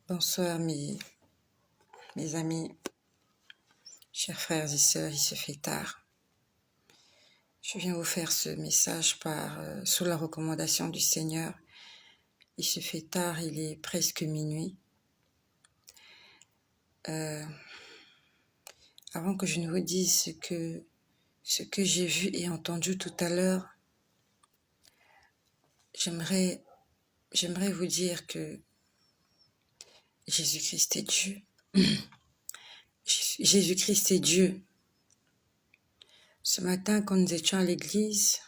Bonsoir mes amis, chers frères et sœurs, il se fait tard. Je viens vous faire ce message sous la recommandation du Seigneur. Il se fait tard, il est presque minuit. Avant que je ne vous dise ce que j'ai vu et entendu tout à l'heure, j'aimerais vous dire que Jésus-Christ est Dieu. Jésus-Christ est Dieu. Ce matin, quand nous étions à l'église,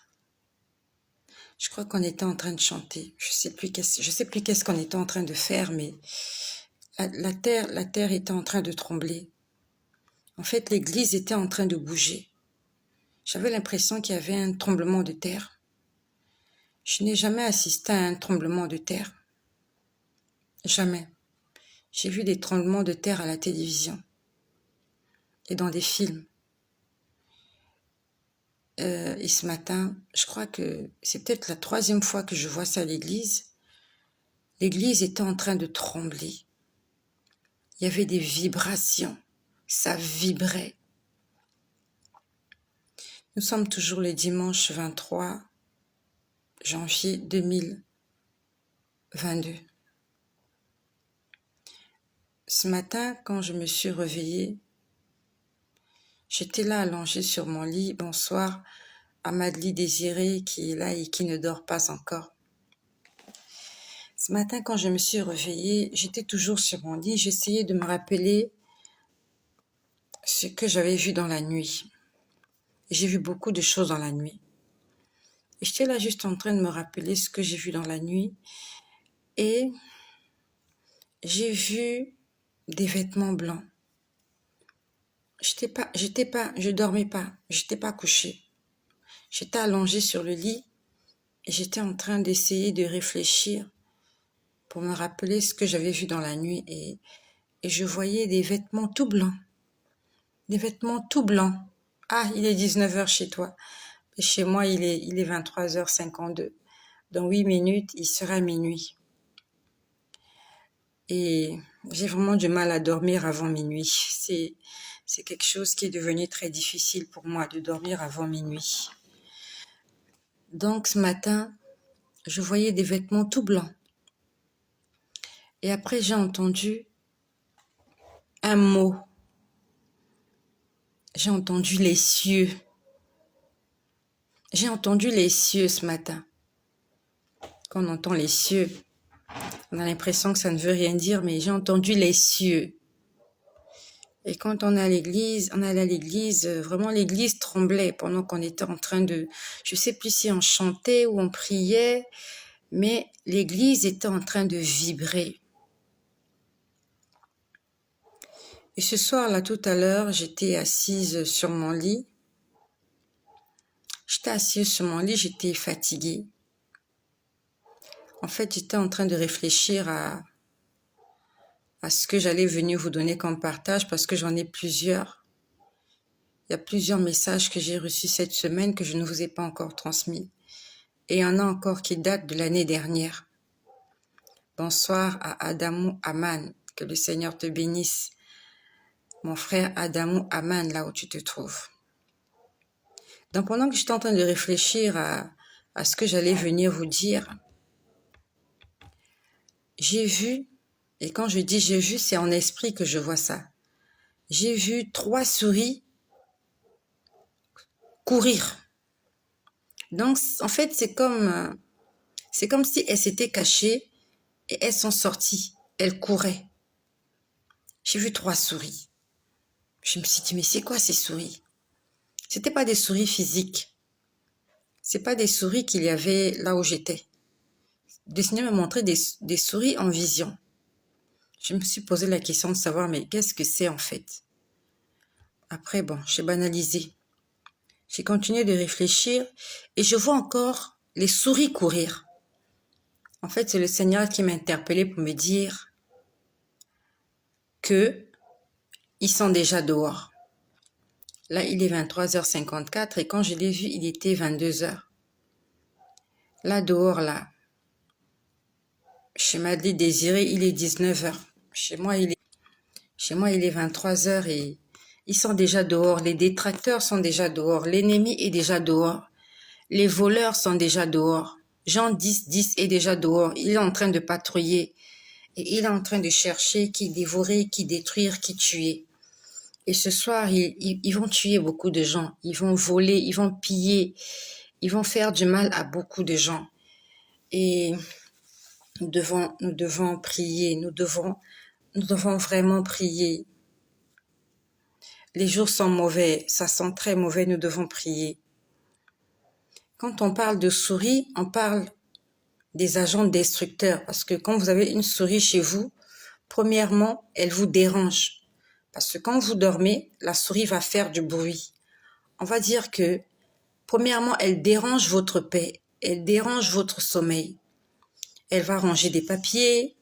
je crois qu'on était en train de chanter. Je sais plus qu'est-ce qu'on était en train de faire, mais la terre était en train de trembler. En fait, l'église était en train de bouger. J'avais l'impression qu'il y avait un tremblement de terre. Je n'ai jamais assisté à un tremblement de terre. Jamais. J'ai vu des tremblements de terre à la télévision et dans des films. Et ce matin, je crois que c'est peut-être la 3e fois que je vois ça à l'église. L'église était en train de trembler. Il y avait des vibrations. Ça vibrait. Nous sommes toujours le dimanche 23 janvier 2022. Ce matin, quand je me suis réveillée, j'étais là allongée sur mon lit. Bonsoir à Madly Désirée qui est là et qui ne dort pas encore. Ce matin, quand je me suis réveillée, j'étais toujours sur mon lit. J'essayais de me rappeler ce que j'avais vu dans la nuit. J'ai vu beaucoup de choses dans la nuit. Et j'étais là juste en train de me rappeler ce que j'ai vu dans la nuit. Et j'ai vu des vêtements blancs. Je dormais pas, j'étais pas couchée. J'étais allongée sur le lit et j'étais en train d'essayer de réfléchir pour me rappeler ce que j'avais vu dans la nuit et je voyais des vêtements tout blancs. Des vêtements tout blancs. Ah, il est 19h chez toi. Et chez moi, il est 23h52. Dans 8 minutes, il sera minuit. Et j'ai vraiment du mal à dormir avant minuit. C'est quelque chose qui est devenu très difficile pour moi de dormir avant minuit. Donc ce matin, je voyais des vêtements tout blancs. Et après, j'ai entendu un mot. J'ai entendu les cieux. J'ai entendu les cieux ce matin. Quand on entend les cieux, on a l'impression que ça ne veut rien dire, mais j'ai entendu les cieux. Et quand on allait à l'église, vraiment l'église tremblait pendant qu'on était en train de, je sais plus si on chantait ou on priait, mais l'église était en train de vibrer. Et ce soir-là, tout à l'heure, j'étais assise sur mon lit. J'étais fatiguée. En fait, j'étais en train de réfléchir à ce que j'allais venir vous donner comme partage parce que j'en ai plusieurs. Il y a plusieurs messages que j'ai reçus cette semaine que je ne vous ai pas encore transmis. Et il y en a encore qui datent de l'année dernière. Bonsoir à Adamou Aman, que le Seigneur te bénisse. Mon frère Adamou Aman, là où tu te trouves. Donc pendant que j'étais en train de réfléchir à ce que j'allais venir vous dire, j'ai vu, et quand je dis j'ai vu, c'est en esprit que je vois ça. J'ai vu 3 souris courir. Donc en fait c'est comme si elles s'étaient cachées et elles sont sorties. Elles couraient. J'ai vu 3 souris. Je me suis dit mais c'est quoi ces souris? C'était pas des souris physiques. C'est pas des souris qu'il y avait là où j'étais. Le Seigneur m'a montré des souris en vision. Je me suis posé la question de savoir, mais qu'est-ce que c'est en fait? Après, bon, j'ai banalisé. J'ai continué de réfléchir et je vois encore les souris courir. En fait, c'est le Seigneur qui m'a interpellé pour me dire que ils sont déjà dehors. Là, il est 23h54 et quand je l'ai vu, il était 22h. Là, dehors, là, chez Madly Désirée, il est 19h. Chez moi, il est 23 heures et ils sont déjà dehors. Les détracteurs sont déjà dehors. L'ennemi est déjà dehors. Les voleurs sont déjà dehors. Jean 10 est déjà dehors. Il est en train de patrouiller. Et il est en train de chercher qui dévorer, qui détruire, qui tuer. Et ce soir, ils vont tuer beaucoup de gens. Ils vont voler, ils vont piller. Ils vont faire du mal à beaucoup de gens. Et nous devons prier. Nous devons vraiment prier. Les jours sont mauvais. Ça sent très mauvais. Nous devons prier. Quand on parle de souris, on parle des agents destructeurs. Parce que quand vous avez une souris chez vous, premièrement, elle vous dérange. Parce que quand vous dormez, la souris va faire du bruit. On va dire que, premièrement, elle dérange votre paix. Elle dérange votre sommeil. Elle va ranger des papiers.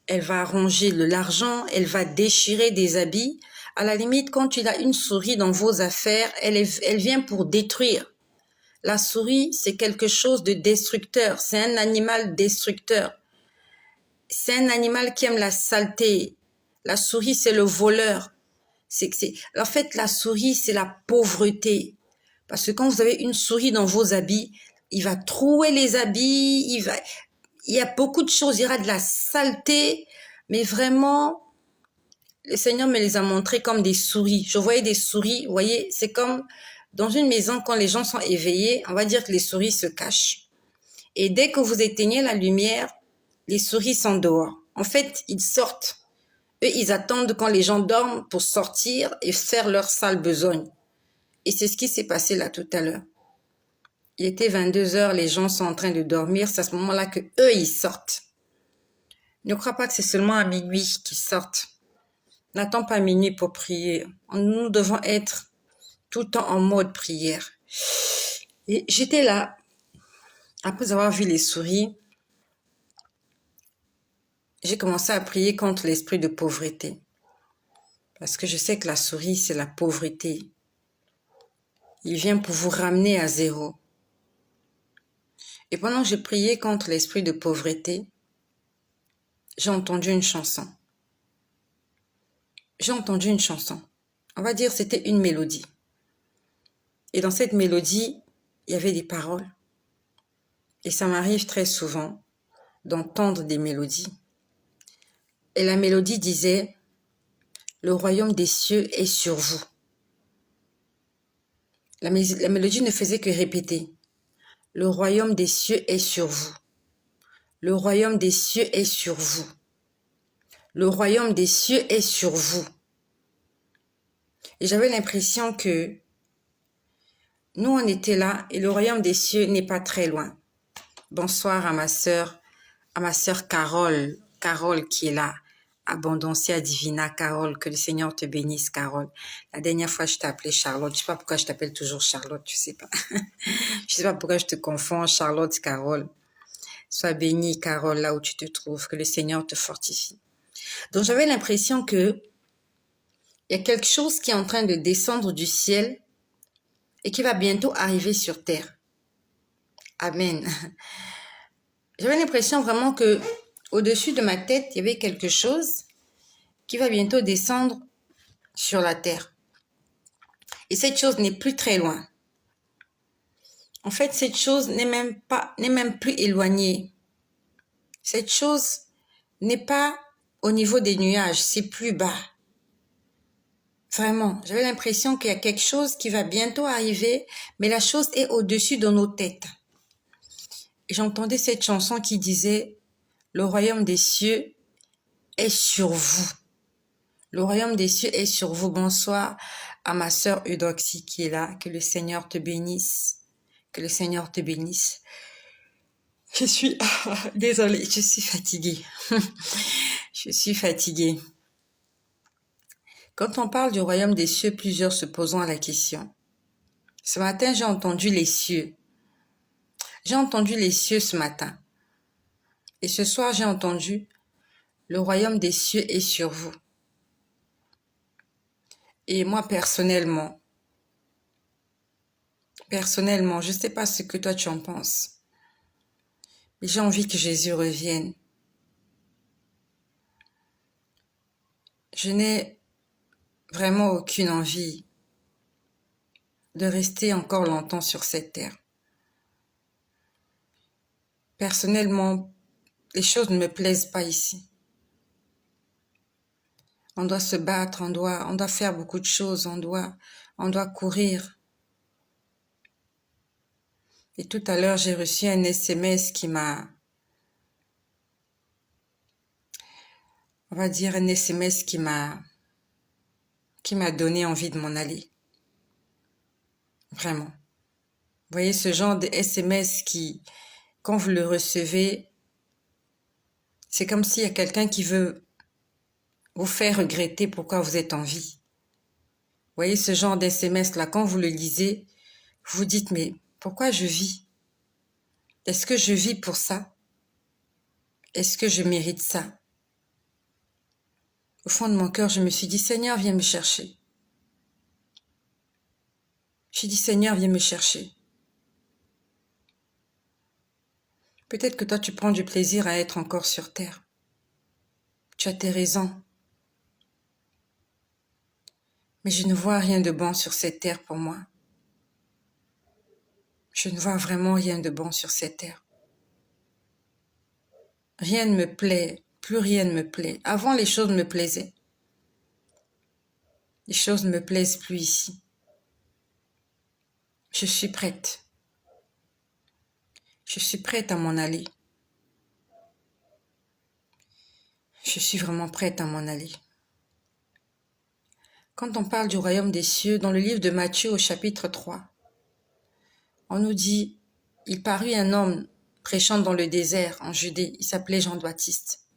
Elle va ranger de l'argent. Elle va déchirer des habits. À la limite, quand il a une souris dans vos affaires, elle vient pour détruire. La souris, c'est quelque chose de destructeur. C'est un animal destructeur. C'est un animal qui aime la saleté. La souris, c'est le voleur. En fait, la souris, c'est la pauvreté. Parce que quand vous avez une souris dans vos habits, il va trouer les habits, il y a beaucoup de choses, il y aura de la saleté, mais vraiment, le Seigneur me les a montrés comme des souris. Je voyais des souris, vous voyez, c'est comme dans une maison, quand les gens sont éveillés, on va dire que les souris se cachent. Et dès que vous éteignez la lumière, les souris sont dehors. En fait, ils sortent. Eux, ils attendent quand les gens dorment pour sortir et faire leur sale besogne. Et c'est ce qui s'est passé là tout à l'heure. Il était 22 heures, les gens sont en train de dormir. C'est à ce moment-là que eux, ils sortent. Ne crois pas que c'est seulement à minuit qu'ils sortent. N'attends pas minuit pour prier. Nous devons être tout le temps en mode prière. Et j'étais là, après avoir vu les souris, j'ai commencé à prier contre l'esprit de pauvreté. Parce que je sais que la souris, c'est la pauvreté. Il vient pour vous ramener à zéro. Et pendant que je priais contre l'esprit de pauvreté, j'ai entendu une chanson. J'ai entendu une chanson. On va dire c'était une mélodie. Et dans cette mélodie, il y avait des paroles. Et ça m'arrive très souvent d'entendre des mélodies. Et la mélodie disait, le royaume des cieux est sur vous. La mélodie ne faisait que répéter, le royaume des cieux est sur vous. Le royaume des cieux est sur vous. Le royaume des cieux est sur vous. Et j'avais l'impression que nous, on était là et le royaume des cieux n'est pas très loin. Bonsoir à ma sœur Carole, Carole qui est là. Abondancia Divina, Carole, que le Seigneur te bénisse, Carole. La dernière fois, je t'ai appelée Charlotte. Je sais pas pourquoi je t'appelle toujours Charlotte, je sais pas. Je sais pas pourquoi je te confonds, Charlotte, Carole. Sois bénie, Carole, là où tu te trouves, que le Seigneur te fortifie. Donc, j'avais l'impression que il y a quelque chose qui est en train de descendre du ciel et qui va bientôt arriver sur terre. Amen. J'avais l'impression vraiment que au-dessus de ma tête, il y avait quelque chose qui va bientôt descendre sur la terre. Et cette chose n'est plus très loin. En fait, cette chose n'est même plus éloignée. Cette chose n'est pas au niveau des nuages, c'est plus bas. Vraiment, j'avais l'impression qu'il y a quelque chose qui va bientôt arriver, mais la chose est au-dessus de nos têtes. Et j'entendais cette chanson qui disait « Le royaume des cieux est sur vous ». Le royaume des cieux est sur vous. Bonsoir à ma sœur Eudoxie qui est là. Que le Seigneur te bénisse. Que le Seigneur te bénisse. Je suis... désolée, je suis fatiguée. Je suis fatiguée. Quand on parle du royaume des cieux, plusieurs se posent la question. Ce matin, j'ai entendu les cieux. J'ai entendu les cieux ce matin. Et ce soir, j'ai entendu le royaume des cieux est sur vous. Et moi, personnellement, je ne sais pas ce que toi tu en penses, mais j'ai envie que Jésus revienne. Je n'ai vraiment aucune envie de rester encore longtemps sur cette terre. Personnellement, les choses ne me plaisent pas ici. On doit se battre, on doit faire beaucoup de choses, on doit courir. Et tout à l'heure, j'ai reçu un SMS qui m'a, on va dire un SMS qui m'a donné envie de m'en aller. Vraiment. Vous voyez ce genre de SMS qui, quand vous le recevez, c'est comme s'il y a quelqu'un qui veut vous faire regretter pourquoi vous êtes en vie. Vous voyez ce genre d'SMS-là, quand vous le lisez, vous vous dites, mais pourquoi je vis? Est-ce que je vis pour ça? Est-ce que je mérite ça? Au fond de mon cœur, je me suis dit, Seigneur, viens me chercher. J'ai dit, Seigneur, viens me chercher. Peut-être que toi, tu prends du plaisir à être encore sur terre. Tu as tes raisons. Mais je ne vois rien de bon sur cette terre pour moi. Je ne vois vraiment rien de bon sur cette terre. Rien ne me plaît, plus rien ne me plaît. Avant, les choses me plaisaient. Les choses ne me plaisent plus ici. Je suis prête. Je suis prête à m'en aller. Je suis vraiment prête à m'en aller. Quand on parle du royaume des cieux, dans le livre de Matthieu au chapitre 3, on nous dit, il parut un homme prêchant dans le désert en Judée, il s'appelait Jean-Baptiste.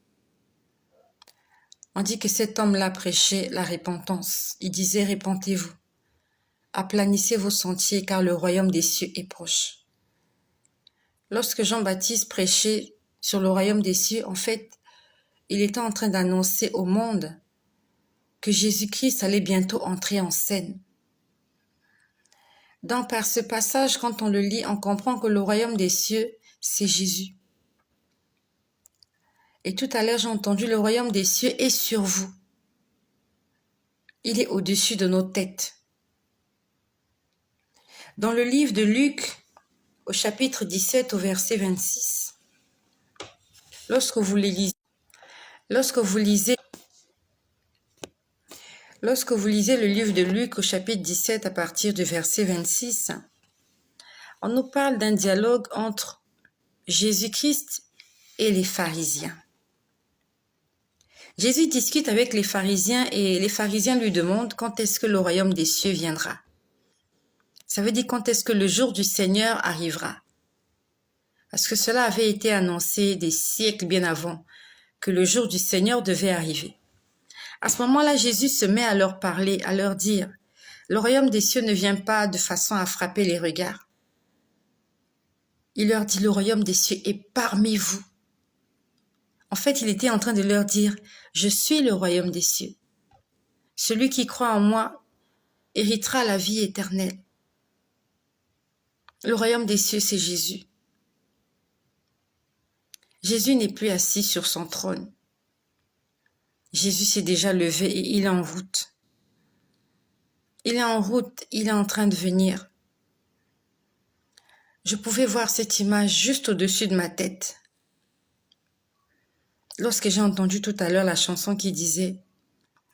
On dit que cet homme-là prêchait la repentance. Il disait, repentez-vous, aplanissez vos sentiers car le royaume des cieux est proche. Lorsque Jean-Baptiste prêchait sur le royaume des cieux, en fait, il était en train d'annoncer au monde que Jésus-Christ allait bientôt entrer en scène. Donc, par ce passage, quand on le lit, on comprend que le royaume des cieux, c'est Jésus. Et tout à l'heure, j'ai entendu le royaume des cieux est sur vous. Il est au-dessus de nos têtes. Dans le livre de Luc, au chapitre 17, au verset 26, lorsque vous lisez le livre de Luc au chapitre 17 à partir du verset 26, on nous parle d'un dialogue entre Jésus-Christ et les pharisiens. Jésus discute avec les pharisiens et les pharisiens lui demandent quand est-ce que le royaume des cieux viendra. Ça veut dire quand est-ce que le jour du Seigneur arrivera. Parce que cela avait été annoncé des siècles bien avant que le jour du Seigneur devait arriver. À ce moment-là, Jésus se met à leur parler, à leur dire, le royaume des cieux ne vient pas de façon à frapper les regards. Il leur dit, le royaume des cieux est parmi vous. En fait, il était en train de leur dire, je suis le royaume des cieux. Celui qui croit en moi héritera la vie éternelle. Le royaume des cieux, c'est Jésus. Jésus n'est plus assis sur son trône. Jésus s'est déjà levé et il est en route. Il est en route, il est en train de venir. Je pouvais voir cette image juste au-dessus de ma tête. Lorsque j'ai entendu tout à l'heure la chanson qui disait,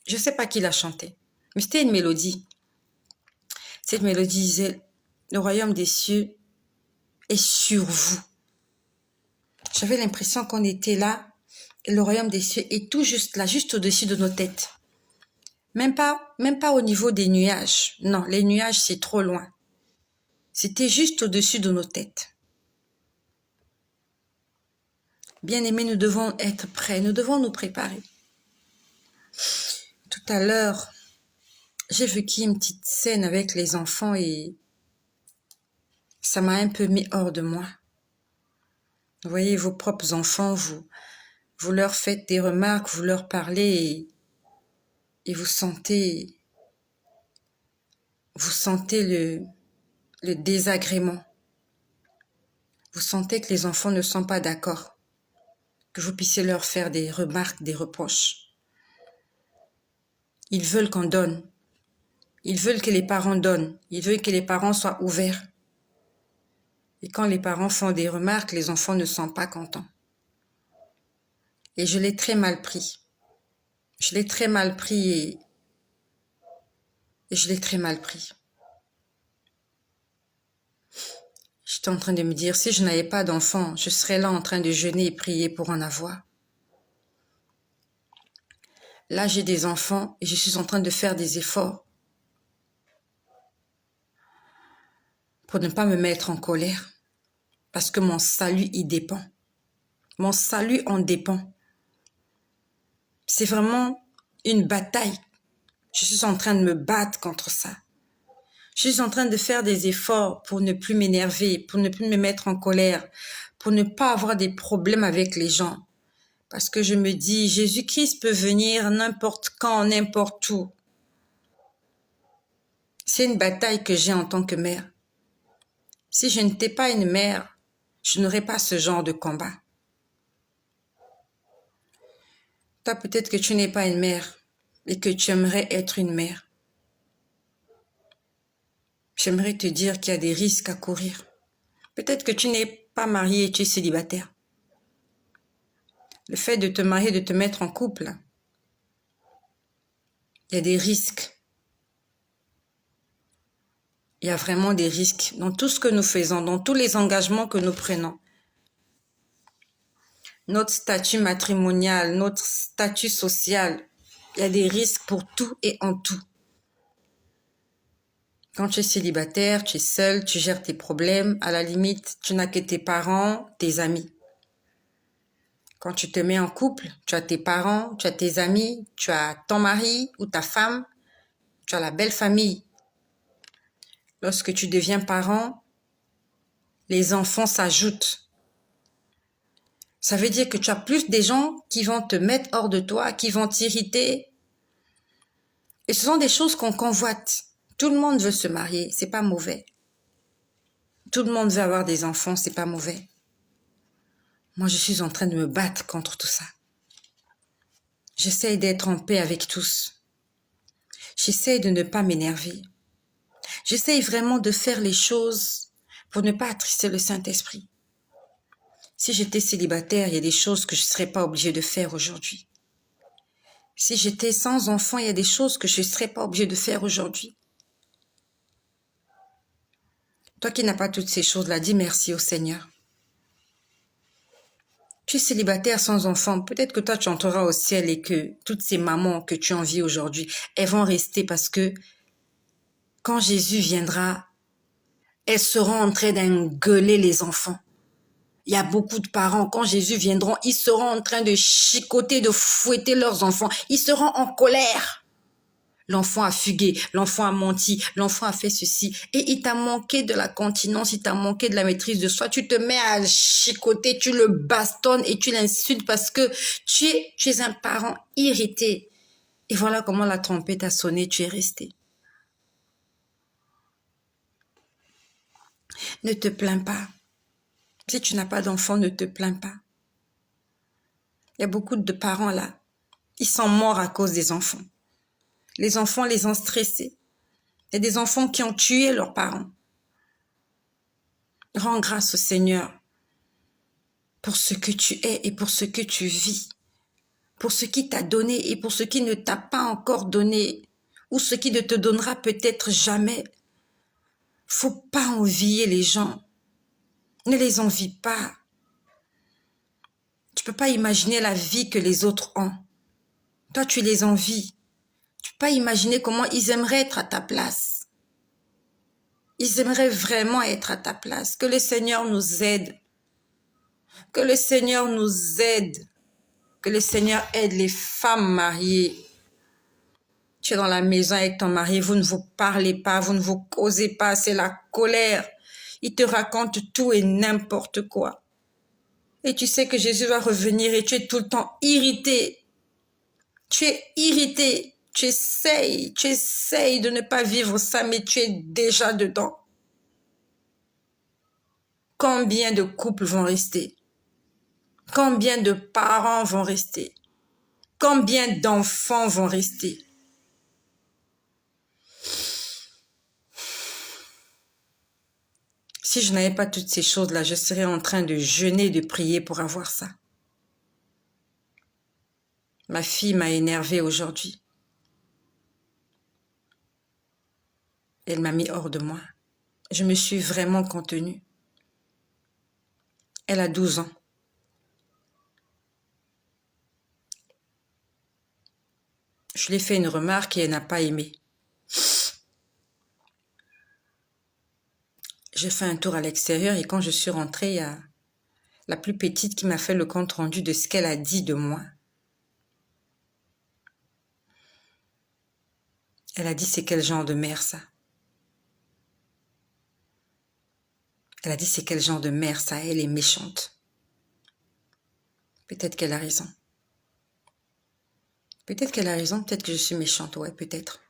je ne sais pas qui l'a chantée, mais c'était une mélodie. Cette mélodie disait, le royaume des cieux est sur vous. J'avais l'impression qu'on était là et le royaume des cieux est tout juste là, juste au-dessus de nos têtes. Même pas au niveau des nuages. Non, les nuages, c'est trop loin. C'était juste au-dessus de nos têtes. Bien-aimés, nous devons être prêts, nous devons nous préparer. Tout à l'heure, j'ai vécu une petite scène avec les enfants et ça m'a un peu mis hors de moi. Vous voyez, vos propres enfants, vous leur faites des remarques, vous leur parlez et vous sentez le désagrément. Vous sentez que les enfants ne sont pas d'accord, que vous puissiez leur faire des remarques, des reproches. Ils veulent qu'on donne. Ils veulent que les parents donnent. Ils veulent que les parents soient ouverts. Et quand les parents font des remarques, les enfants ne sont pas contents. Et je l'ai très mal pris. Je l'ai très mal pris et je l'ai très mal pris. J'étais en train de me dire, si je n'avais pas d'enfant, je serais là en train de jeûner et prier pour en avoir. Là, j'ai des enfants et je suis en train de faire des efforts pour ne pas me mettre en colère. Parce que mon salut y dépend. Mon salut en dépend. C'est vraiment une bataille. Je suis en train de me battre contre ça. Je suis en train de faire des efforts pour ne plus m'énerver, pour ne plus me mettre en colère, pour ne pas avoir des problèmes avec les gens. Parce que je me dis, Jésus-Christ peut venir n'importe quand, n'importe où. C'est une bataille que j'ai en tant que mère. Si je n'étais pas une mère, je n'aurais pas ce genre de combat. Toi, peut-être que tu n'es pas une mère et que tu aimerais être une mère. J'aimerais te dire qu'il y a des risques à courir. Peut-être que tu n'es pas marié et tu es célibataire. Le fait de te marier, de te mettre en couple, il y a des risques. Il y a vraiment des risques dans tout ce que nous faisons, dans tous les engagements que nous prenons. Notre statut matrimonial, notre statut social, il y a des risques pour tout et en tout. Quand tu es célibataire, tu es seul, tu gères tes problèmes. À la limite, tu n'as que tes parents, tes amis. Quand tu te mets en couple, tu as tes parents, tu as tes amis, tu as ton mari ou ta femme, tu as la belle famille. Lorsque tu deviens parent, les enfants s'ajoutent. Ça veut dire que tu as plus des gens qui vont te mettre hors de toi, qui vont t'irriter. Et ce sont des choses qu'on convoite. Tout le monde veut se marier, c'est pas mauvais. Tout le monde veut avoir des enfants, c'est pas mauvais. Moi, je suis en train de me battre contre tout ça. J'essaye d'être en paix avec tous. J'essaye de ne pas m'énerver. J'essaye vraiment de faire les choses pour ne pas attrister le Saint-Esprit. Si j'étais célibataire, il y a des choses que je ne serais pas obligée de faire aujourd'hui. Si j'étais sans enfant, il y a des choses que je ne serais pas obligée de faire aujourd'hui. Toi qui n'as pas toutes ces choses-là, dis merci au Seigneur. Tu es célibataire sans enfant, peut-être que toi tu entreras au ciel et que toutes ces mamans que tu envies aujourd'hui, elles vont rester parce que quand Jésus viendra, elles seront en train d'engueuler les enfants. Il y a beaucoup de parents, quand Jésus viendra, ils seront en train de chicoter, de fouetter leurs enfants. Ils seront en colère. L'enfant a fugué, l'enfant a menti, l'enfant a fait ceci. Et il t'a manqué de la continence, il t'a manqué de la maîtrise de soi. Tu te mets à chicoter, tu le bastonnes et tu l'insultes parce que tu es un parent irrité. Et voilà comment la trompette a sonné, tu es resté. Ne te plains pas. Si tu n'as pas d'enfant, ne te plains pas. Il y a beaucoup de parents là. Ils sont morts à cause des enfants. Les enfants les ont stressés. Il y a des enfants qui ont tué leurs parents. Rends grâce au Seigneur pour ce que tu es et pour ce que tu vis. Pour ce qu'il t'a donné et pour ce qui ne t'a pas encore donné. Ou ce qui ne te donnera peut-être jamais. Faut pas envier les gens. Ne les envie pas. Tu peux pas imaginer la vie que les autres ont. Toi, tu les envies. Tu peux pas imaginer comment ils aimeraient être à ta place. Ils aimeraient vraiment être à ta place. Que le Seigneur nous aide. Que le Seigneur nous aide. Que le Seigneur aide les femmes mariées. Tu es dans la maison avec ton mari, vous ne vous parlez pas, vous ne vous causez pas, c'est la colère. Il te raconte tout et n'importe quoi. Et tu sais que Jésus va revenir et tu es tout le temps irrité. Tu es irrité. Tu essayes de ne pas vivre ça, mais tu es déjà dedans. Combien de couples vont rester? Combien de parents vont rester? Combien d'enfants vont rester? Si je n'avais pas toutes ces choses-là, je serais en train de jeûner, de prier pour avoir ça. Ma fille m'a énervée aujourd'hui. Elle m'a mis hors de moi. Je me suis vraiment contenue. Elle a 12 ans. Je lui ai fait une remarque et elle n'a pas aimé. J'ai fait un tour à l'extérieur et quand je suis rentrée, il y a la plus petite qui m'a fait le compte rendu de ce qu'elle a dit de moi. Elle a dit, c'est quel genre de mère ça? Elle a dit, c'est quel genre de mère ça? Elle est méchante. Peut-être qu'elle a raison. Peut-être qu'elle a raison, peut-être que je suis méchante, ouais, peut-être.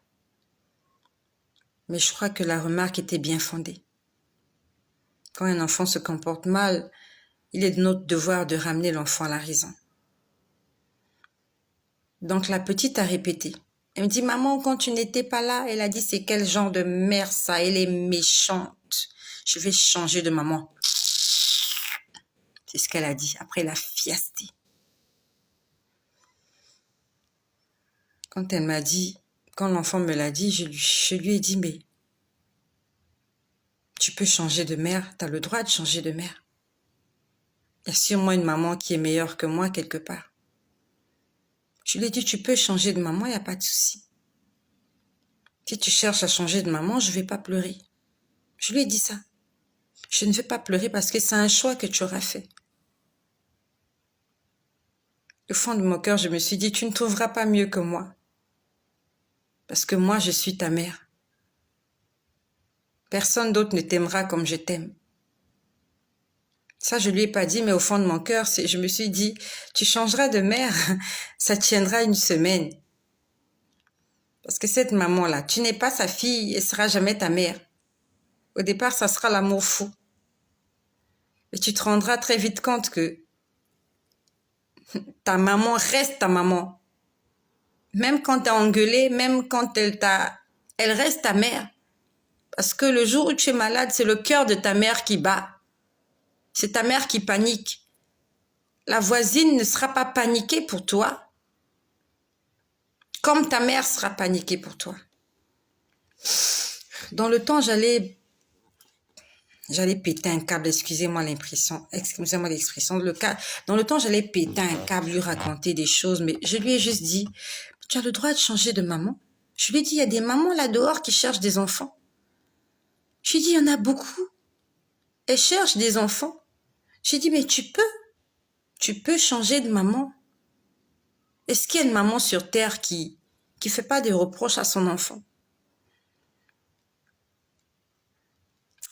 Mais je crois que la remarque était bien fondée. Quand un enfant se comporte mal, il est de notre devoir de ramener l'enfant à la raison. Donc la petite a répété. Elle me dit, maman, quand tu n'étais pas là, elle a dit, c'est quel genre de mère ça? Elle est méchante. Je vais changer de maman. C'est ce qu'elle a dit. Après, elle a fiasté. Quand elle m'a dit, quand l'enfant me l'a dit, je lui ai dit, mais tu peux changer de mère, tu as le droit de changer de mère. Il y a sûrement une maman qui est meilleure que moi quelque part. Je lui ai dit, tu peux changer de maman, il n'y a pas de souci. Si tu cherches à changer de maman, je ne vais pas pleurer. Je lui ai dit ça. Je ne vais pas pleurer parce que c'est un choix que tu auras fait. Au fond de mon cœur, je me suis dit, tu ne trouveras pas mieux que moi. Parce que moi, je suis ta mère. Personne d'autre ne t'aimera comme je t'aime. Ça, je lui ai pas dit, mais au fond de mon cœur, je me suis dit, tu changeras de mère, ça tiendra une semaine. Parce que cette maman-là, tu n'es pas sa fille, elle sera jamais ta mère. Au départ, ça sera l'amour fou. Et tu te rendras très vite compte que ta maman reste ta maman. Même quand t'as engueulé, même quand elle reste ta mère. Parce que le jour où tu es malade, c'est le cœur de ta mère qui bat. C'est ta mère qui panique. La voisine ne sera pas paniquée pour toi, comme ta mère sera paniquée pour toi. Dans le temps, j'allais péter un câble, excusez-moi l'expression. Dans le temps, j'allais péter un câble, lui raconter des choses, mais je lui ai juste dit, tu as le droit de changer de maman. Je lui ai dit, il y a des mamans là dehors qui cherchent des enfants. Je lui ai dit, il y en a beaucoup. Elles cherchent des enfants. J'ai dit, mais tu peux changer de maman. Est-ce qu'il y a une maman sur terre qui fait pas des reproches à son enfant?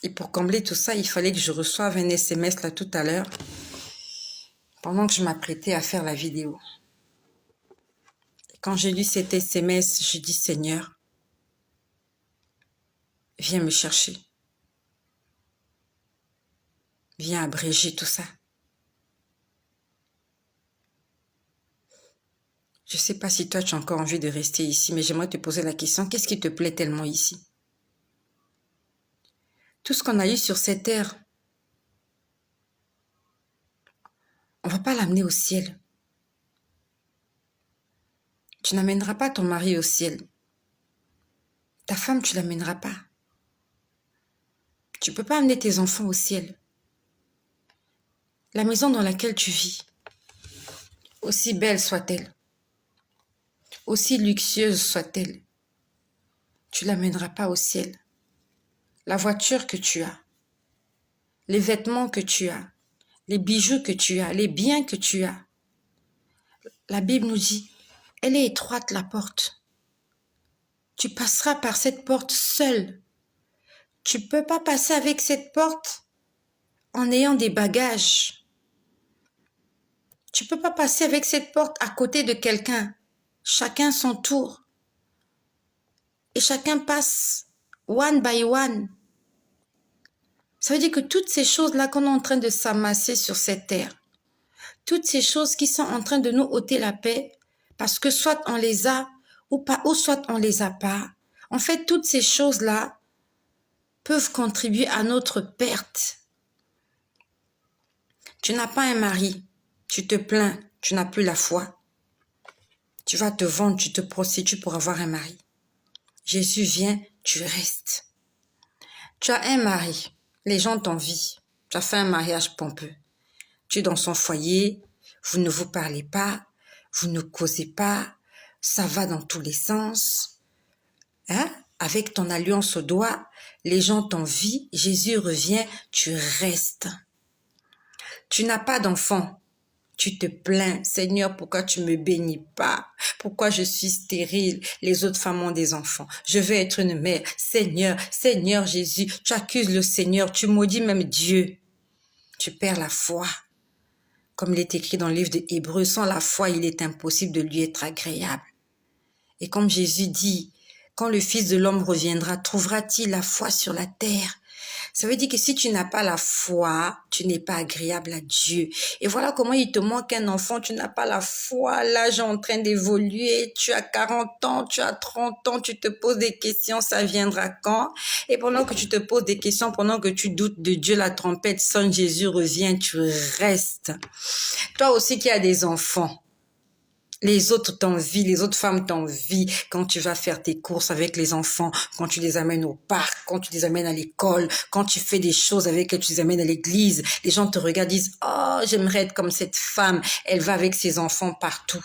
Et pour combler tout ça, il fallait que je reçoive un SMS là tout à l'heure, pendant que je m'apprêtais à faire la vidéo. Et quand j'ai lu cet SMS, j'ai dit, Seigneur, viens me chercher. Viens abréger tout ça. Je ne sais pas si toi, tu as encore envie de rester ici, mais j'aimerais te poser la question, qu'est-ce qui te plaît tellement ici? Tout ce qu'on a eu sur cette terre, on ne va pas l'amener au ciel. Tu n'amèneras pas ton mari au ciel. Ta femme, tu ne l'amèneras pas. Tu ne peux pas amener tes enfants au ciel. La maison dans laquelle tu vis, aussi belle soit-elle, aussi luxueuse soit-elle, tu ne l'amèneras pas au ciel. La voiture que tu as, les vêtements que tu as, les bijoux que tu as, les biens que tu as. La Bible nous dit, elle est étroite la porte. Tu passeras par cette porte seule. Tu ne peux pas passer avec cette porte en ayant des bagages. Tu ne peux pas passer avec cette porte à côté de quelqu'un. Chacun son tour. Et chacun passe one by one. Ça veut dire que toutes ces choses-là qu'on est en train de s'amasser sur cette terre, toutes ces choses qui sont en train de nous ôter la paix, parce que soit on les a ou pas, ou soit on les a pas. En fait, toutes ces choses-là, peuvent contribuer à notre perte. Tu n'as pas un mari, tu te plains, tu n'as plus la foi. Tu vas te vendre, tu te prostitues pour avoir un mari. Jésus vient, tu restes. Tu as un mari, les gens t'envient. Tu as fait un mariage pompeux. Tu es dans son foyer, vous ne vous parlez pas, vous ne causez pas, ça va dans tous les sens. Hein? Avec ton alliance au doigt, les gens t'envient, Jésus revient, tu restes. Tu n'as pas d'enfant, tu te plains, Seigneur, pourquoi tu me bénis pas? Pourquoi je suis stérile? Les autres femmes ont des enfants. Je veux être une mère. Seigneur, Seigneur Jésus, tu accuses le Seigneur, tu maudis même Dieu. Tu perds la foi. Comme il est écrit dans le livre des Hébreux, sans la foi, il est impossible de lui être agréable. Et comme Jésus dit, quand le Fils de l'homme reviendra, trouvera-t-il la foi sur la terre? Ça veut dire que si tu n'as pas la foi, tu n'es pas agréable à Dieu. Et voilà comment il te manque un enfant, tu n'as pas la foi, l'âge est en train d'évoluer, tu as 40 ans, tu as 30 ans, tu te poses des questions, ça viendra quand? Et pendant que tu te poses des questions, pendant que tu doutes de Dieu, la trompette sonne, Jésus revient, tu restes. Toi aussi qui as des enfants, les autres t'envient, les autres femmes t'envient quand tu vas faire tes courses avec les enfants, quand tu les amènes au parc, quand tu les amènes à l'école, quand tu fais des choses avec elles, tu les amènes à l'église. Les gens te regardent, disent « Oh, j'aimerais être comme cette femme, elle va avec ses enfants partout. »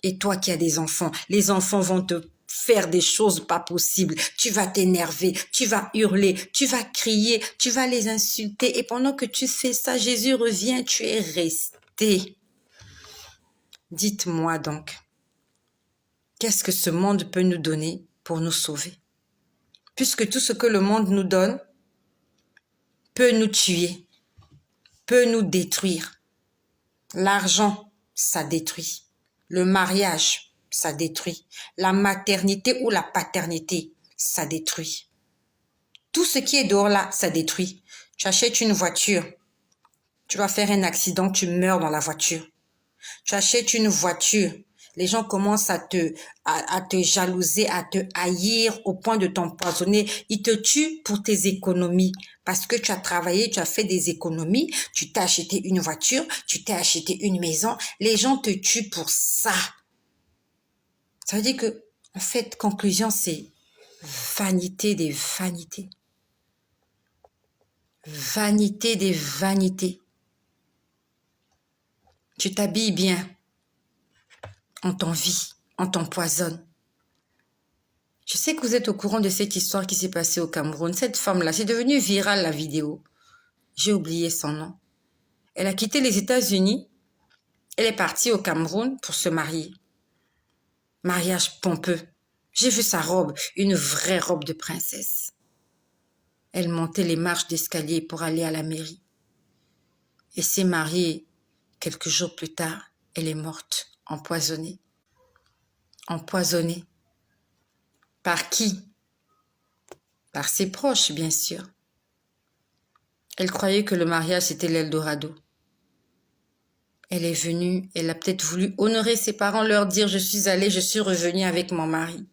Et toi qui as des enfants, les enfants vont te faire des choses pas possibles. Tu vas t'énerver, tu vas hurler, tu vas crier, tu vas les insulter. Et pendant que tu fais ça, Jésus revient, tu es resté. Dites-moi donc, qu'est-ce que ce monde peut nous donner pour nous sauver? Puisque tout ce que le monde nous donne peut nous tuer, peut nous détruire. L'argent, ça détruit. Le mariage, ça détruit. La maternité ou la paternité, ça détruit. Tout ce qui est dehors là, ça détruit. Tu achètes une voiture, tu vas faire un accident, tu meurs dans la voiture. Tu achètes une voiture, les gens commencent à te jalouser, à te haïr au point de t'empoisonner. Ils te tuent pour tes économies. Parce que tu as travaillé, tu as fait des économies, tu t'es acheté une voiture, tu t'es acheté une maison. Les gens te tuent pour ça. Ça veut dire que, en fait, conclusion, c'est vanité des vanités. Vanité des vanités. Tu t'habilles bien. On t'envie, on t'empoisonne. Je sais que vous êtes au courant de cette histoire qui s'est passée au Cameroun. Cette femme-là, c'est devenu viral la vidéo. J'ai oublié son nom. Elle a quitté les États-Unis. Elle est partie au Cameroun pour se marier. Mariage pompeux. J'ai vu sa robe, une vraie robe de princesse. Elle montait les marches d'escalier pour aller à la mairie. Et s'est mariée. Quelques jours plus tard, elle est morte, empoisonnée. Empoisonnée. Par qui? Par ses proches, bien sûr. Elle croyait que le mariage, c'était l'Eldorado. Elle est venue, elle a peut-être voulu honorer ses parents, leur dire « Je suis allée, je suis revenue avec mon mari.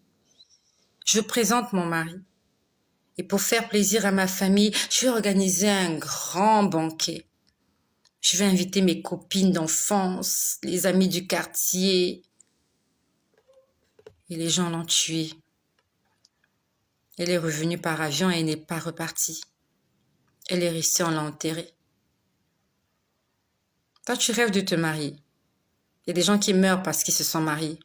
Je présente mon mari. Et pour faire plaisir à ma famille, je vais organiser un grand banquet. Je vais inviter mes copines d'enfance, les amis du quartier. » Et les gens l'ont tuée. Elle est revenue par avion et n'est pas repartie. Elle est restée, on l'a enterrée. Toi, tu rêves de te marier. Il y a des gens qui meurent parce qu'ils se sont mariés.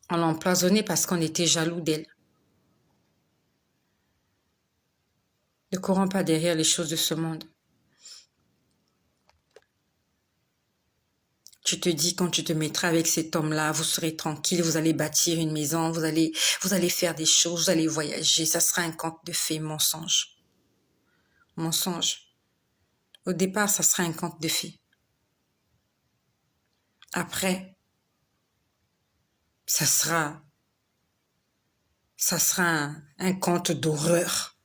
On l'a empoisonnée parce qu'on était jaloux d'elle. Ne courons pas derrière les choses de ce monde. Tu te dis, quand tu te mettras avec cet homme-là, vous serez tranquille, vous allez bâtir une maison, vous allez faire des choses, vous allez voyager. Ça sera un conte de fées, mensonge. Mensonge. Au départ, ça sera un conte de fées. Après, ça sera un conte d'horreur.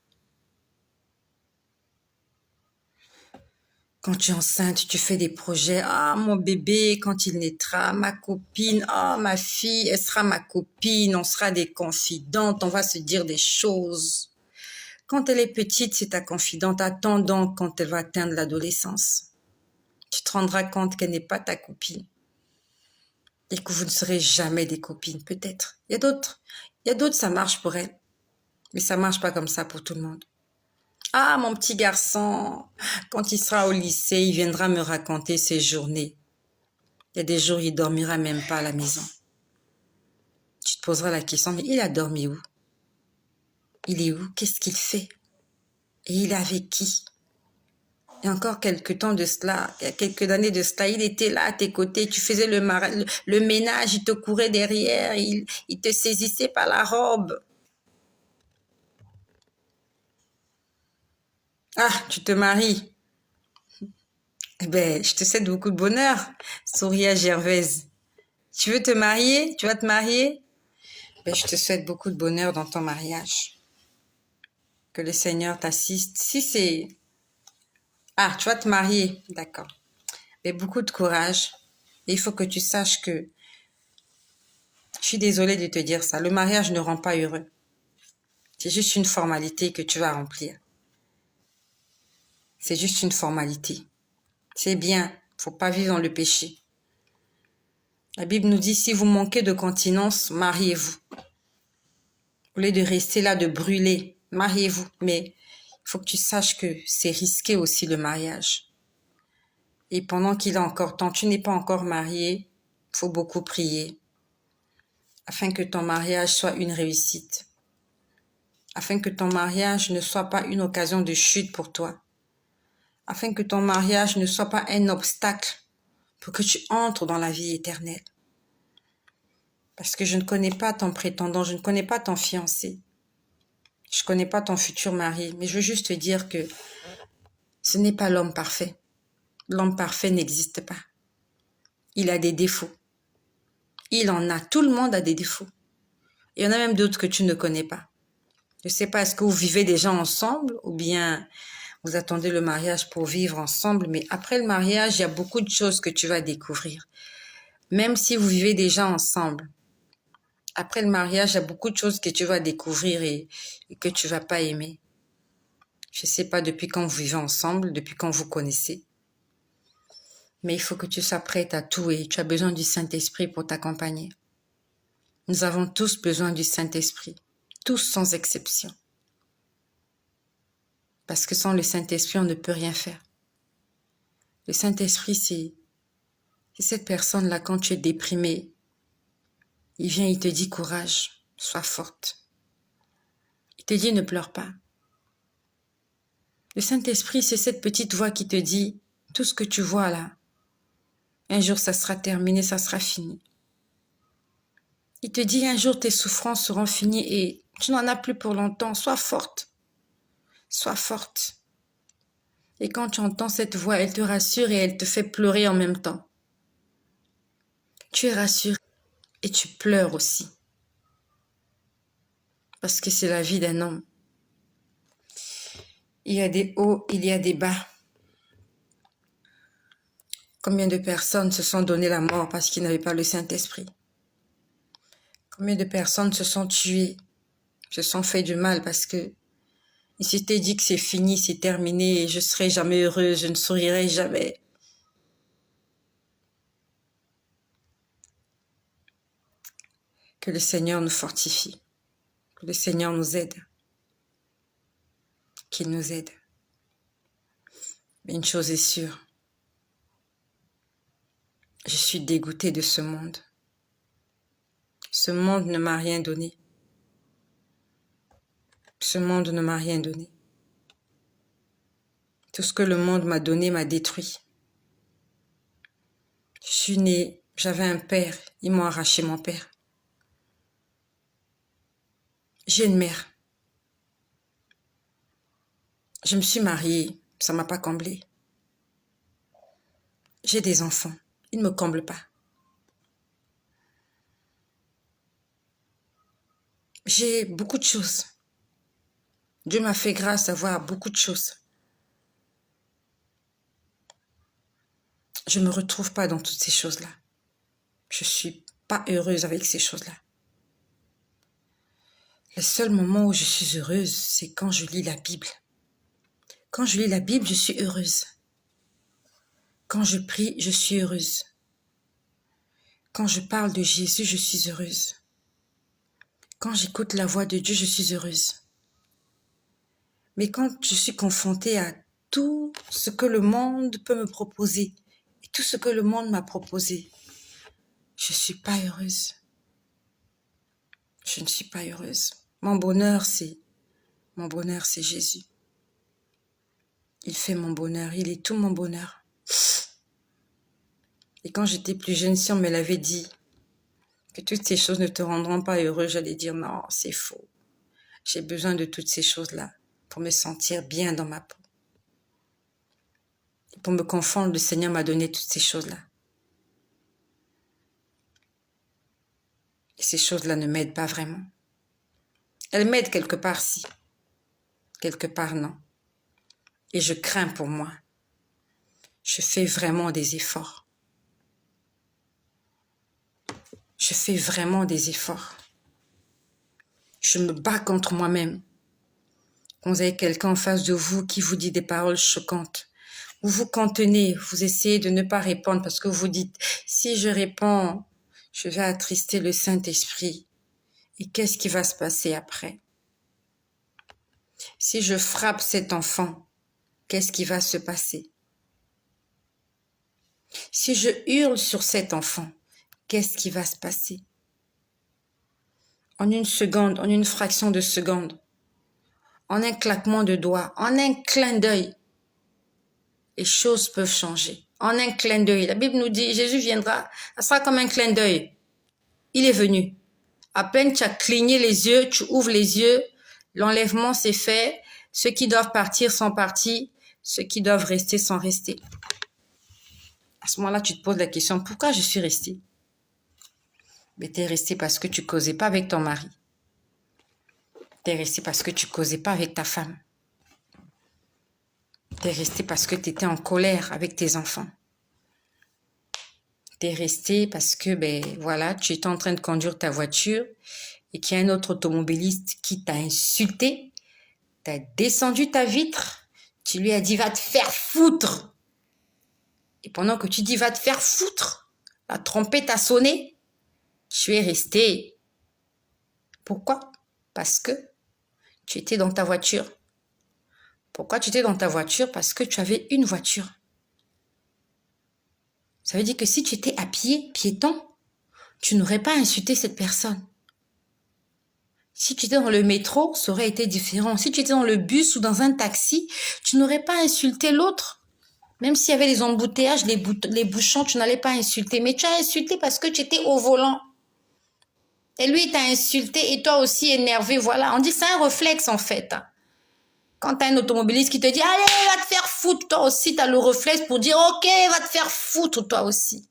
Quand tu es enceinte, tu fais des projets. Ah, mon bébé, quand il naîtra, ma copine, ah, ma fille, elle sera ma copine, on sera des confidentes, on va se dire des choses. Quand elle est petite, c'est ta confidente. Attends donc quand elle va atteindre l'adolescence. Tu te rendras compte qu'elle n'est pas ta copine. Et que vous ne serez jamais des copines, peut-être. Il y a d'autres, ça marche pour elles. Mais ça marche pas comme ça pour tout le monde. Ah, mon petit garçon, quand il sera au lycée, il viendra me raconter ses journées. Il y a des jours, il dormira même pas à la maison. Tu te poseras la question, mais il a dormi où? Il est où? Qu'est-ce qu'il fait? Et il est avec qui? Il y a encore quelques temps de cela, il y a quelques années de cela, il était là à tes côtés, tu faisais le ménage, il te courait derrière, il te saisissait par la robe. Ah, tu te maries. Eh ben, je te souhaite beaucoup de bonheur, sourit à Gervaise. Tu veux te marier? Tu vas te marier? Ben, je te souhaite beaucoup de bonheur dans ton mariage. Que le Seigneur t'assiste. Si c'est... Ah, tu vas te marier. D'accord. Mais beaucoup de courage. Et il faut que tu saches que... Je suis désolée de te dire ça. Le mariage ne rend pas heureux. C'est juste une formalité que tu vas remplir. C'est juste une formalité. C'est bien. Faut pas vivre dans le péché. La Bible nous dit, si vous manquez de continence, mariez-vous. Au lieu de rester là, de brûler, mariez-vous. Mais il faut que tu saches que c'est risqué aussi le mariage. Et pendant qu'il a encore temps, tu n'es pas encore marié, il faut beaucoup prier afin que ton mariage soit une réussite. Afin que ton mariage ne soit pas une occasion de chute pour toi. Afin que ton mariage ne soit pas un obstacle pour que tu entres dans la vie éternelle. Parce que je ne connais pas ton prétendant, je ne connais pas ton fiancé. Je ne connais pas ton futur mari, mais je veux juste te dire que ce n'est pas l'homme parfait. L'homme parfait n'existe pas. Il a des défauts. Il en a. Tout le monde a des défauts. Il y en a même d'autres que tu ne connais pas. Je ne sais pas, est-ce que vous vivez déjà ensemble ou bien vous attendez le mariage pour vivre ensemble, mais après le mariage, il y a beaucoup de choses que tu vas découvrir. Même si vous vivez déjà ensemble, après le mariage, il y a beaucoup de choses que tu vas découvrir et que tu vas pas aimer. Je ne sais pas depuis quand vous vivez ensemble, depuis quand vous connaissez. Mais il faut que tu sois prête à tout et tu as besoin du Saint-Esprit pour t'accompagner. Nous avons tous besoin du Saint-Esprit, tous sans exception. Parce que sans le Saint-Esprit, on ne peut rien faire. Le Saint-Esprit, c'est cette personne-là, quand tu es déprimé, il vient, il te dit courage, sois forte. Il te dit ne pleure pas. Le Saint-Esprit, c'est cette petite voix qui te dit tout ce que tu vois là. Un jour, ça sera terminé, ça sera fini. Il te dit un jour, tes souffrances seront finies et tu n'en as plus pour longtemps. Sois forte. Sois forte. Et quand tu entends cette voix, elle te rassure et elle te fait pleurer en même temps. Tu es rassuré et tu pleures aussi. Parce que c'est la vie d'un homme. Il y a des hauts, il y a des bas. Combien de personnes se sont donné la mort parce qu'ils n'avaient pas le Saint-Esprit? Combien de personnes se sont tuées, se sont fait du mal parce que ils s'étaient dit que c'est fini, c'est terminé, et je serai jamais heureuse, je ne sourirai jamais. Que le Seigneur nous fortifie, que le Seigneur nous aide, qu'il nous aide. Mais une chose est sûre, je suis dégoûtée de ce monde. Ce monde ne m'a rien donné. Ce monde ne m'a rien donné. Tout ce que le monde m'a donné m'a détruit. Je suis née, j'avais un père, ils m'ont arraché mon père. J'ai une mère. Je me suis mariée, ça m'a pas comblée. J'ai des enfants, ils ne me comblent pas. J'ai beaucoup de choses. Dieu m'a fait grâce d'avoir beaucoup de choses. Je ne me retrouve pas dans toutes ces choses-là. Je ne suis pas heureuse avec ces choses-là. Le seul moment où je suis heureuse, c'est quand je lis la Bible. Quand je lis la Bible, je suis heureuse. Quand je prie, je suis heureuse. Quand je parle de Jésus, je suis heureuse. Quand j'écoute la voix de Dieu, je suis heureuse. Mais quand je suis confrontée à tout ce que le monde peut me proposer, et tout ce que le monde m'a proposé, je ne suis pas heureuse. Je ne suis pas heureuse. Mon bonheur, c'est Jésus. Il fait mon bonheur, il est tout mon bonheur. Et quand j'étais plus jeune, si on me l'avait dit que toutes ces choses ne te rendront pas heureux, j'allais dire non, c'est faux. J'ai besoin de toutes ces choses-là pour me sentir bien dans ma peau. Et pour me confondre, le Seigneur m'a donné toutes ces choses-là. Et ces choses-là ne m'aident pas vraiment. Elles m'aident quelque part, si. Quelque part, non. Et je crains pour moi. Je fais vraiment des efforts. Je fais vraiment des efforts. Je me bats contre moi-même. Quand vous avez quelqu'un en face de vous qui vous dit des paroles choquantes, vous vous contenez, vous essayez de ne pas répondre parce que vous dites, si je réponds, je vais attrister le Saint-Esprit. Et qu'est-ce qui va se passer après? Si je frappe cet enfant, qu'est-ce qui va se passer? Si je hurle sur cet enfant, qu'est-ce qui va se passer? En une seconde, en une fraction de seconde, en un claquement de doigts, en un clin d'œil, les choses peuvent changer. En un clin d'œil. La Bible nous dit, Jésus viendra, ça sera comme un clin d'œil. Il est venu. À peine tu as cligné les yeux, tu ouvres les yeux, l'enlèvement c'est fait, ceux qui doivent partir sont partis, ceux qui doivent rester sont restés. À ce moment-là, tu te poses la question, pourquoi je suis restée? Mais tu es resté parce que tu causais pas avec ton mari. Tu es resté parce que tu causais pas avec ta femme. Tu es resté parce que tu étais en colère avec tes enfants. Tu es resté parce que, voilà, tu étais en train de conduire ta voiture et qu'il y a un autre automobiliste qui t'a insulté, t'as descendu ta vitre, tu lui as dit « va te faire foutre ». Et pendant que tu dis « va te faire foutre », la trompette a sonné, tu es resté. Pourquoi? Parce que tu étais dans ta voiture. Pourquoi tu étais dans ta voiture? Parce que tu avais une voiture. Ça veut dire que si tu étais à pied, piéton, tu n'aurais pas insulté cette personne. Si tu étais dans le métro, ça aurait été différent. Si tu étais dans le bus ou dans un taxi, tu n'aurais pas insulté l'autre. Même s'il y avait les embouteillages, les bouchons, tu n'allais pas insulter. Mais tu as insulté parce que tu étais au volant. Et lui, il t'a insulté et toi aussi énervé. Voilà, on dit c'est un réflexe en fait. Quand tu as un automobiliste qui te dit « Allez, va te faire foutre », toi aussi, tu as le réflexe pour dire « Ok, va te faire foutre toi aussi ».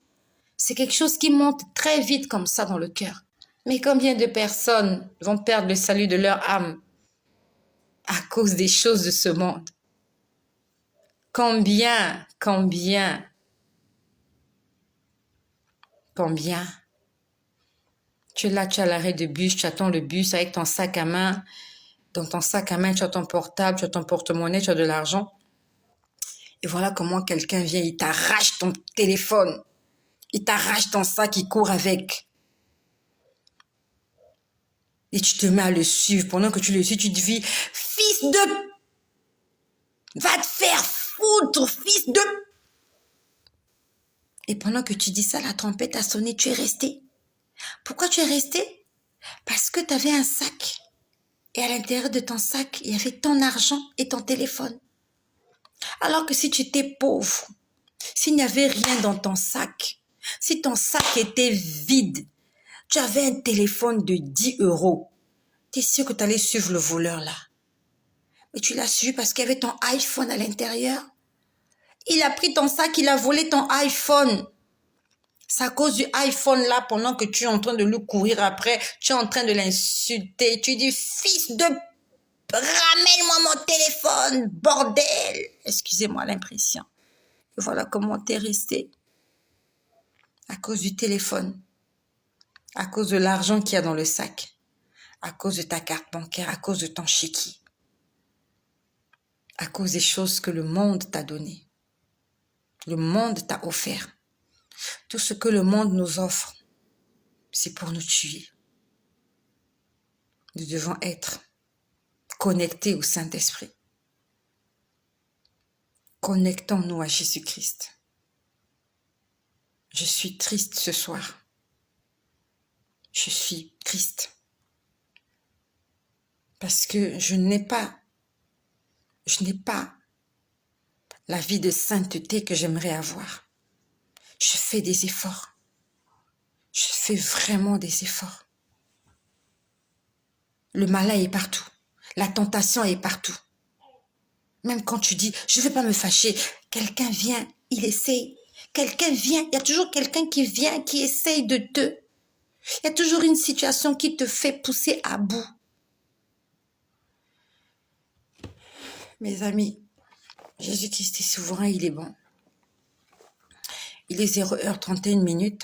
C'est quelque chose qui monte très vite comme ça dans le cœur. Mais combien de personnes vont perdre le salut de leur âme à cause des choses de ce monde? Combien? Tu es là, tu es à l'arrêt de bus, tu attends le bus avec ton sac à main. Dans ton sac à main, tu as ton portable, tu as ton porte-monnaie, tu as de l'argent. Et voilà comment quelqu'un vient, il t'arrache ton téléphone. Il t'arrache ton sac, il court avec. Et tu te mets à le suivre. Pendant que tu le suis, tu te dis « Fils de... va te faire foutre, fils de... » Et pendant que tu dis ça, la trompette a sonné, tu es resté. Pourquoi tu es resté? Parce que tu avais un sac. Et à l'intérieur de ton sac, il y avait ton argent et ton téléphone. Alors que si tu étais pauvre, s'il n'y avait rien dans ton sac, si ton sac était vide, tu avais un téléphone de 10 €, tu es sûr que tu allais suivre le voleur là. Mais tu l'as suivi parce qu'il y avait ton iPhone à l'intérieur. Il a pris ton sac, il a volé ton iPhone. C'est à cause du iPhone là, pendant que tu es en train de lui courir après, tu es en train de l'insulter. Tu dis, fils de... ramène-moi mon téléphone, bordel. Excusez-moi l'impression. Et voilà comment t'es resté. à cause du téléphone, à cause de l'argent qu'il y a dans le sac, à cause de ta carte bancaire, à cause de ton chéquier, à cause des choses que le monde t'a données. Le monde t'a offert. Tout ce que le monde nous offre, c'est pour nous tuer. Nous devons être connectés au Saint-Esprit. Connectons-nous à Jésus-Christ. Je suis triste ce soir. Je suis triste. Parce que je n'ai pas la vie de sainteté que j'aimerais avoir. Je fais des efforts. Je fais vraiment des efforts. Le malin est partout. La tentation est partout. Même quand tu dis, je ne vais pas me fâcher, quelqu'un vient, il essaye. Quelqu'un vient, il y a toujours quelqu'un qui vient, qui essaye de te. Il y a toujours une situation qui te fait pousser à bout. Mes amis, Jésus-Christ est souverain, il est bon. Il est 0h31.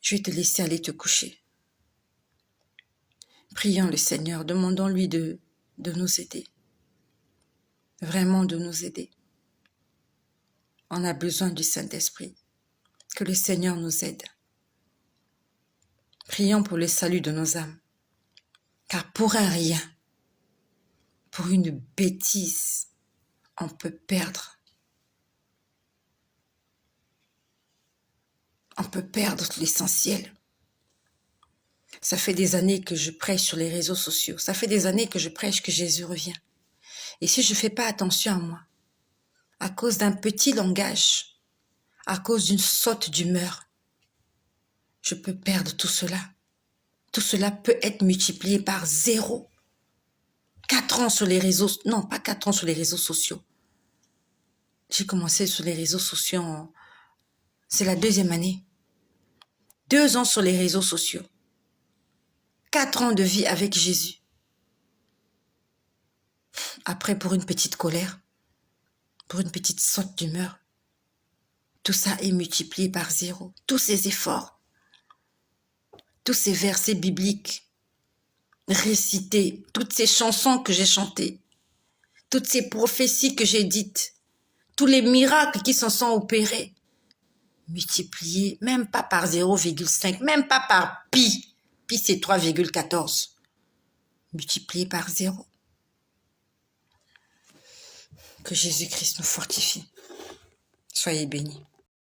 Je vais te laisser aller te coucher. Prions le Seigneur, demandons-lui de nous aider. Vraiment de nous aider. On a besoin du Saint-Esprit. Que le Seigneur nous aide. Prions pour le salut de nos âmes. Car pour un rien, pour une bêtise, on peut perdre. On peut perdre l'essentiel. Ça fait des années que je prêche sur les réseaux sociaux. Ça fait des années que je prêche que Jésus revient. Et si je ne fais pas attention à moi, à cause d'un petit langage, à cause d'une saute d'humeur, je peux perdre tout cela. Tout cela peut être multiplié par 0. 4 ans sur les réseaux, non pas 4 ans sur les réseaux sociaux. J'ai commencé sur les réseaux sociaux, c'est la 2e année. 2 ans sur les réseaux sociaux. 4 ans de vie avec Jésus. Après, pour une petite colère, pour une petite saute d'humeur, tout ça est multiplié par 0. Tous ces efforts, tous ces versets bibliques récités, toutes ces chansons que j'ai chantées, toutes ces prophéties que j'ai dites, tous les miracles qui s'en sont opérés, multipliés, même pas par 0,5, même pas par pi. Pi, c'est 3,14. Multiplié par 0. Que Jésus-Christ nous fortifie. Soyez bénis.